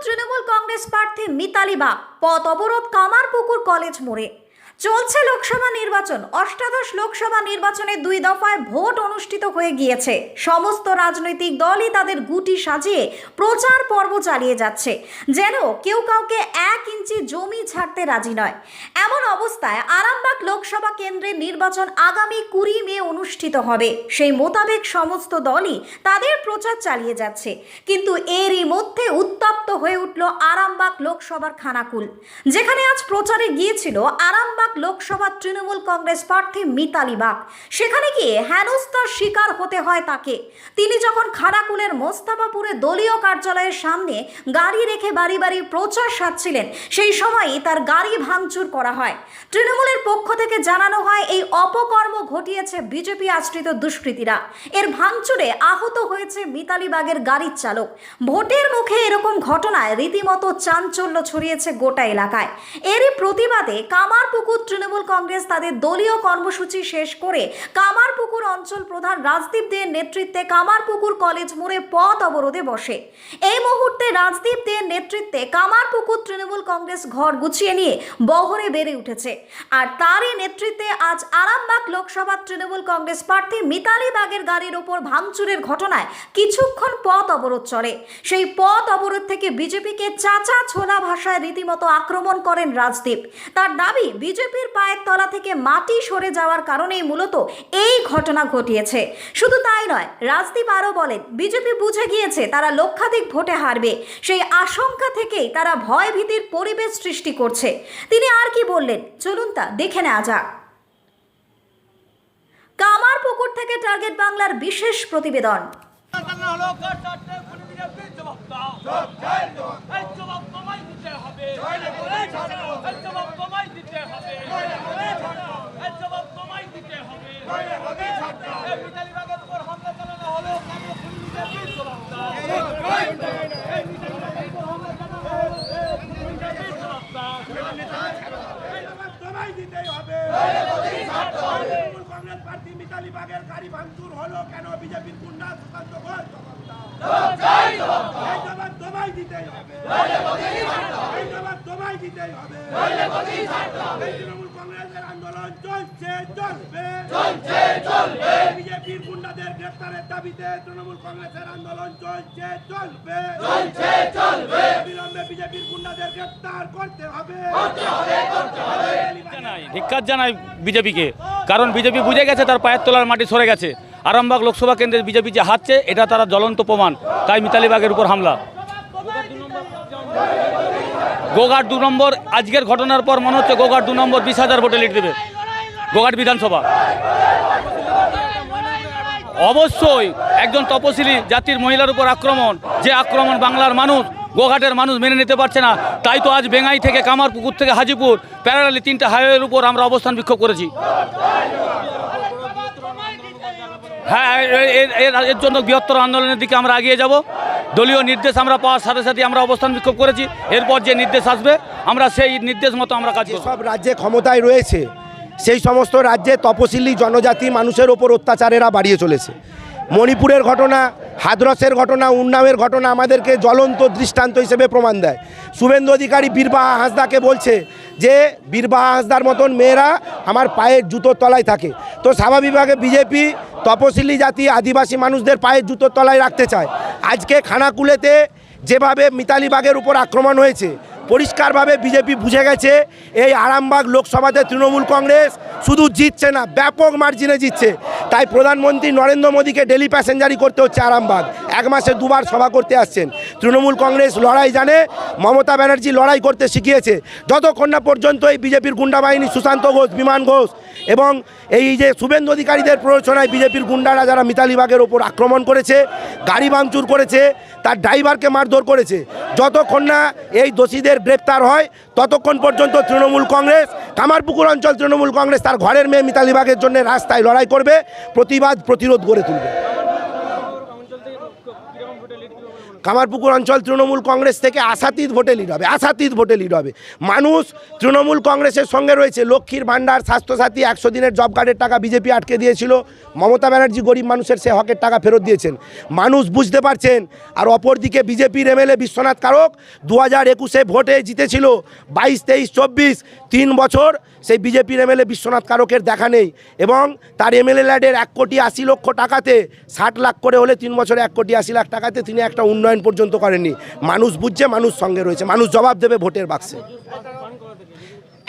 তৃণমূল কংগ্রেস প্রার্থী মিতালি বাগ পথ অবরোধ কামারপুকুর কলেজ মোড়ে। চলছে লোকসভা নির্বাচন। অষ্টাদশ লোকসভা নির্বাচনে 2 দফায় ভোট অনুষ্ঠিত হয়ে গিয়েছে। সমস্ত রাজনৈতিক দলই তাদের গুটি সাজিয়ে প্রচার পর্ব চালিয়ে যাচ্ছে, যেন কেউ কাউকে 1 ইঞ্চি জমি ছাড়তে রাজি নয়। এমন অবস্থায় আরামবাগ লোকসভা কেন্দ্রের নির্বাচন আগামী 20 মে অনুষ্ঠিত হবে। সেই মোতাবেক সমস্ত দলই তাদের প্রচার চালিয়ে যাচ্ছে, কিন্তু এরই মধ্যে উত্তপ্ত হয়ে উঠল আরামবাগ লোকসভার খানাকুল, যেখানে আজ প্রচারে গিয়েছিল আরামবাগ লোকসভা তৃণমূল কংগ্রেস প্রার্থী মিতালি বাগ। সেখানে গিয়ে হেনস্থার শিকার হতে হয় তাকে। তিনি যখন খানাকুলের মোস্তাফাপুরে দলীয় কার্যালয়ের সামনে গাড়ি রেখে বাড়ি বাড়ি প্রচার সারছিলেন, সেই সময়ই তার গাড়ি ভাঙচুর করা হয়। তৃণমূলের পক্ষ থেকে জানানো হয় এই অপকর্ম ঘটিয়েছে বিজেপি আশ্রিত দুষ্কৃতীরা। এর ভাঙচুরে আহত হয়েছে মিতালি বাগের গাড়ির চালক। ভোটের মুখে এরকম ঘটনায় রীতিমতো চাঞ্চল্য ছড়িয়েছে গোটা এলাকায়। এরই প্রতিবাদে কামারপুকুর তৃণমূল কংগ্রেস তাদের দলীয় কর্মসূচি শেষ করে কামারপুকুর অঞ্চল প্রধান রাজদীপ দের নেতৃত্বে কামারপুকুর কলেজ মোড়ে পথ অবরোধে বসে। এই মুহূর্তে রাজদীপ দের নেতৃত্বে কামারপুকুর তৃণমূল কংগ্রেস ঘর গুছিয়ে নিয়ে বহরে বেড়ে উঠেছে। আর তারই নেতৃত্বে আজ আরামবাগ লোকসভা তৃণমূল কংগ্রেস প্রার্থী মিতালি বাগের গাড়ির ওপর ভাঙচুরের ঘটনায় কিছুক্ষণ পথ অবরোধ চলে। সেই পথ অবরোধ থেকে বিজেপিকে চাচা ছোলা ভাষায় রীতিমতো আক্রমণ করেন রাজদীপ। তার দাবি বিজেপির পায়ের তলা থেকে মাটি সরে যাওয়ার কারণেই মূলত এই ঘটনা ঘটিয়েছে। শুধু তাই নয়, রাজদীপ আরও বলেন বিজেপি বুঝে গিয়েছে তারা লক্ষাধিক ভোটে হারবে। সেই আশঙ্কা থেকেই তারা ভয় ভীতির পরিবেশ সৃষ্টি করছে। তিনি আর কি বললেন চলুন তা দেখে নেওয়া যাক। কামারপুকুর থেকে টার্গেট বাংলার বিশেষ প্রতিবেদন। কংগ্রেস প্রার্থী মিতালি বাগের গাড়ি ভাঙচুর হলো কেন? বিজেপির গুন্ডা সুকান্ত ঘোষ তৃণমূল কংগ্রেসের আন্দোলন চলছে, চলবে। বিজেপির গুন্ডাদের গ্রেফতারের দাবিতে তৃণমূল কংগ্রেসের আন্দোলন চলছে, চলবে। বিলম্বে বিজেপির গুন্ডাদের গ্রেফতার করতে হবে। ধিক্কার জানাই বিজেপিকে, কারণ বিজেপি বুঝে গেছে তার পায়ের তলার মাটি সরে গেছে। আরামবাগ লোকসভা কেন্দ্রের বিজেপি যে হারছে এটা তারা জ্বলন্ত প্রমাণ। তাই মিতালি বাগের উপর হামলা। গোঘাট 2 নম্বর আজকের ঘটনার পর মনে হচ্ছে গোঘাট 2 নম্বর 20,000 ভোটে লিড দেবে গোঘাট বিধানসভা। অবশ্যই একজন তপশিলি জাতির মহিলার উপর আক্রমণ, যে আক্রমণ বাংলার মানুষ, গোঘাটের মানুষ মেনে নিতে পারছে না। তাই তো আজ বেঙ্গাই থেকে কামারপুকুর থেকে হাজিপুর প্যারালালি 3টা হাইওয়ের উপর আমরা অবস্থান বিক্ষোভ করেছি। হ্যাঁ, এর জন্য বৃহত্তর আন্দোলনের দিকে আমরা এগিয়ে যাব। দলীয় নির্দেশ আমরা পাওয়ার সাথে সাথে আমরা অবস্থান বিক্ষোভ করেছি। এরপর যে নির্দেশ আসবে আমরা সেই নির্দেশ মতো আমরা কাজ করব। সব রাজ্যে ক্ষমতায় রয়েছে সেই সমস্ত রাজ্যে তপশিলি জনজাতি মানুষের ওপর অত্যাচারেরা বাড়িয়ে চলেছে। মণিপুরের ঘটনা, হাথরসের ঘটনা, উন্নাওয়ের ঘটনা আমাদেরকে জ্বলন্ত দৃষ্টান্ত হিসেবে প্রমাণ দেয়। শুভেন্দু অধিকারী বীরবাহা হাঁসদাকে বলছে যে বীরবাহা হাঁসদার মতন মেয়েরা আমার পায়ের জুতোর তলায় থাকে। তো স্বাভাবিকভাবে বিজেপি তপশিলি জাতি আদিবাসী মানুষদের পায়ের জুতোর তলায় রাখতে চায়। আজকে খানাকুলেতে যেভাবে মিতালি বাগের উপর আক্রমণ হয়েছে, পরিষ্কারভাবে বিজেপি বুঝে গেছে এই আরামবাগ লোকসভাতে তৃণমূল কংগ্রেস শুধু জিতছে না, ব্যাপক মার্জিনে জিতছে। তাই প্রধানমন্ত্রী নরেন্দ্র মোদীকে ডেলি প্যাসেঞ্জারি করতে হচ্ছে আরামবাগ। 1 মাসে 2 বার সভা করতে আসছেন। তৃণমূল কংগ্রেস লড়াই জানে, মমতা ব্যানার্জি লড়াই করতে শিখিয়েছে। যতক্ষণ না পর্যন্ত এই বিজেপির গুন্ডা বাহিনী সুশান্ত ঘোষ, বিমান ঘোষ এবং এই যে শুভেন্দু অধিকারীদের প্ররোচনায় বিজেপির গুন্ডারা যারা মিতালি বাগের ওপর আক্রমণ করেছে, গাড়ি ভাঙচুর করেছে, তার ড্রাইভারকে মারধর করেছে, যতক্ষণ না এই দোষীদের গ্রেপ্তার হয় ততক্ষণ পর্যন্ত তৃণমূল কংগ্রেস, কামারপুকুর অঞ্চল তৃণমূল কংগ্রেস তার ঘরের মেয়ে মিতালি বাগের জন্য রাস্তায় লড়াই করবে, প্রতিবাদ প্রতিরোধ গড়ে তুলবে। কামারপুকুর অঞ্চল তৃণমূল কংগ্রেস থেকে আশাতীত ভোটে লিড হবে, আশাতীত ভোটে লিড হবে। মানুষ তৃণমূল কংগ্রেসের সঙ্গে রয়েছে। লক্ষ্মীর ভাণ্ডার, স্বাস্থ্যসাথী, 100 দিনের জব কার্ডের টাকা বিজেপি আটকে দিয়েছিল, মমতা ব্যানার্জি গরিব মানুষের সে হকের টাকা ফেরত দিয়েছেন, মানুষ বুঝতে পারছেন। আর অপরদিকে বিজেপির এমএলএ বিশ্বনাথ কারক 2021-এ ভোটে জিতেছিল, 22, 23, 24 3 বছর সেই বিজেপির এমএলএ বিশ্বনাথ কারকের দেখা নেই। এবং তার এমএলএ ল্যাডের 1,80,00,000 টাকাতে 60 লাখ করে হলে 3 বছরে 1,80,00,000 টাকাতে তিনি একটা উন্নয়ন পর্যন্ত করেননি। মানুষ বুঝছে, মানুষ সঙ্গে রয়েছে, মানুষ জবাব দেবে ভোটের বাক্সে।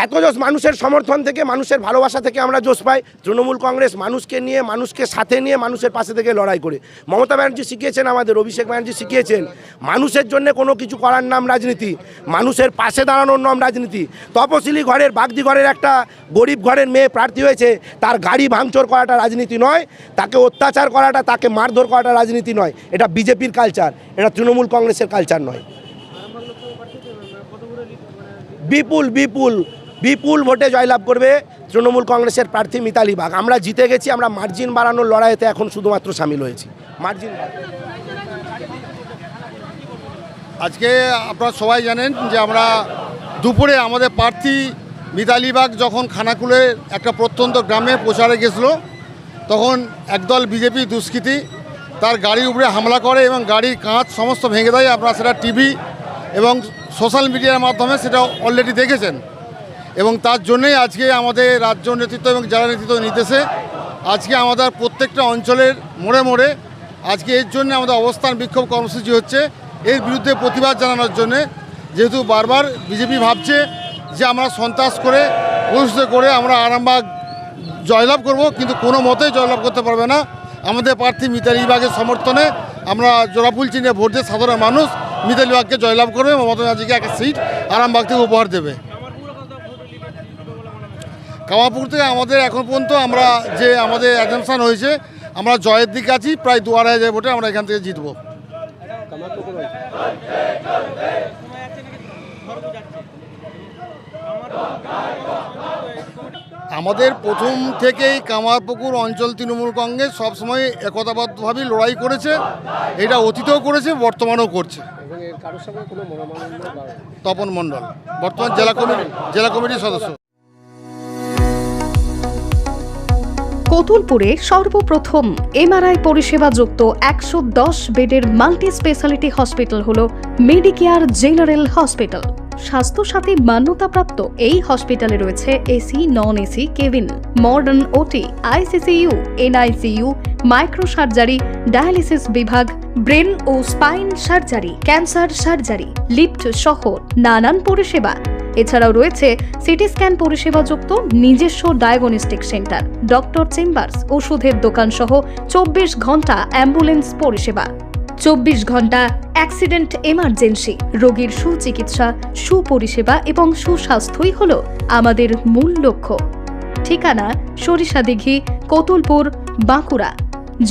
এত জোশ মানুষের সমর্থন থেকে, মানুষের ভালোবাসা থেকে আমরা জোশ পাই। তৃণমূল কংগ্রেস মানুষকে নিয়ে, মানুষকে সাথে নিয়ে, মানুষের পাশে থেকে লড়াই করে। মমতা ব্যানার্জি শিখিয়েছেন আমাদের, অভিষেক ব্যানার্জি শিখিয়েছেন, মানুষের জন্য কোনো কিছু করার নাম রাজনীতি, মানুষের পাশে দাঁড়ানোর নাম রাজনীতি। তপশিলি ঘরের, বাগদি ঘরের একটা গরিব ঘরের মেয়ে প্রার্থী হয়েছে, তার গাড়ি ভাঙচুর করাটা রাজনীতি নয়, তাকে অত্যাচার করাটা, তাকে মারধর করাটা রাজনীতি নয়। এটা বিজেপির কালচার, এটা তৃণমূল কংগ্রেসের কালচার নয়। বিপুল বিপুল বিপুল ভোটে জয়লাভ করবে তৃণমূল কংগ্রেসের প্রার্থী মিতালি বাগ। আমরা জিতে গেছি, আমরা মার্জিন বাড়ানোর লড়াইতে এখন শুধুমাত্র সামিল হয়েছি। মার্জিন আজকে আপনারা সবাই জানেন যে আমরা দুপুরে আমাদের প্রার্থী মিতালি বাগ যখন খানাকুলে একটা প্রত্যন্ত গ্রামে প্রচারে গেছিল, তখন একদল বিজেপি দুষ্কৃতী তার গাড়ির উপরে হামলা করে এবং গাড়ির কাঁচ সমস্ত ভেঙে দেয়। আপনারা সেটা টিভি এবং সোশ্যাল মিডিয়ার মাধ্যমে সেটা অলরেডি দেখেছেন। এবং তার জন্যই আজকে আমাদের রাজ্য নেতৃত্ব এবং জেলা নেতৃত্ব নির্দেশে আজকে আমাদের প্রত্যেকটা অঞ্চলের মোড়ে মোড়ে আজকে এর জন্য আমাদের অবস্থান বিক্ষোভ কর্মসূচি হচ্ছে, এর বিরুদ্ধে প্রতিবাদ জানানোর জন্যে। যেহেতু বারবার বিজেপি ভাবছে যে আমরা সন্ত্রাস করে, প্রতিষ্ঠিত করে আমরা আরামবাগ জয়লাভ করব, কিন্তু কোনো মতেই জয়লাভ করতে পারবে না। আমাদের প্রার্থী মিতালি বাগের সমর্থনে আমরা জোড়াফুল চিহ্নে ভোট দিয়ে সাধারণ মানুষ মিতালি বাগকে জয়লাভ করবে, মমতা ব্যানার্জিকে একটা সিট আরামবাগ থেকে উপহার দেবে। কামারপুকুর থেকে আমাদের এখন পর্যন্ত আমরা যে আমাদের অ্যাজাম্পশন হয়েছে, আমরা জয়ের দিকে আছি, প্রায় 2,500 ভোটে আমরা এখান থেকে জিতব। আমাদের প্রথম থেকেই কামারপুকুর অঞ্চল তৃণমূল কংগ্রেস সবসময় একতাবদ্ধভাবেই লড়াই করেছে, এটা অতীতেও করেছে, বর্তমানেও করছে। তপন মণ্ডল বর্তমান জেলা কমিটির সদস্য। কতুলপুরে সর্বপ্রথম এমআরআই পরিষেবা যুক্ত 110 বেডের মাল্টি স্পেশালিটি হসপিটাল হলো মেডিকেয়ার জেনারেল হসপিটাল। স্বাস্থ্যসাথী মান্যতাপ্রাপ্ত এই হসপিটালে রয়েছে AC, non AC cabin, modern OT, ICCU, NICU, micro surgery, dialysis বিভাগ, ব্রেন ও spine surgery, cancer surgery, lift সহ নানান পরিষেবা। এছাড়াও রয়েছে সিটি স্ক্যান পরিষেবা যুক্ত নিজস্ব ডায়াগনস্টিক সেন্টার, ডক্টর চেম্বার্স, ওষুধের দোকান সহ 24 ঘন্টা অ্যাম্বুলেন্স পরিষেবা। 24 ঘন্টা অ্যাক্সিডেন্ট এমার্জেন্সি, রোগীর সুচিকিৎসা, সুপরিষেবা এবং সুস্বাস্থ্যই হল আমাদের মূল লক্ষ্য। ঠিকানা সরিষাদিঘি, কতুলপুর, বাঁকুড়া।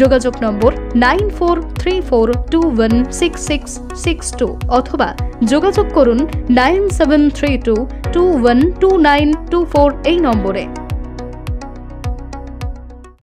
যোগাযোগ নম্বর 9434216662 অথবা যোগাযোগ করুন 9732212924 এই নম্বরে।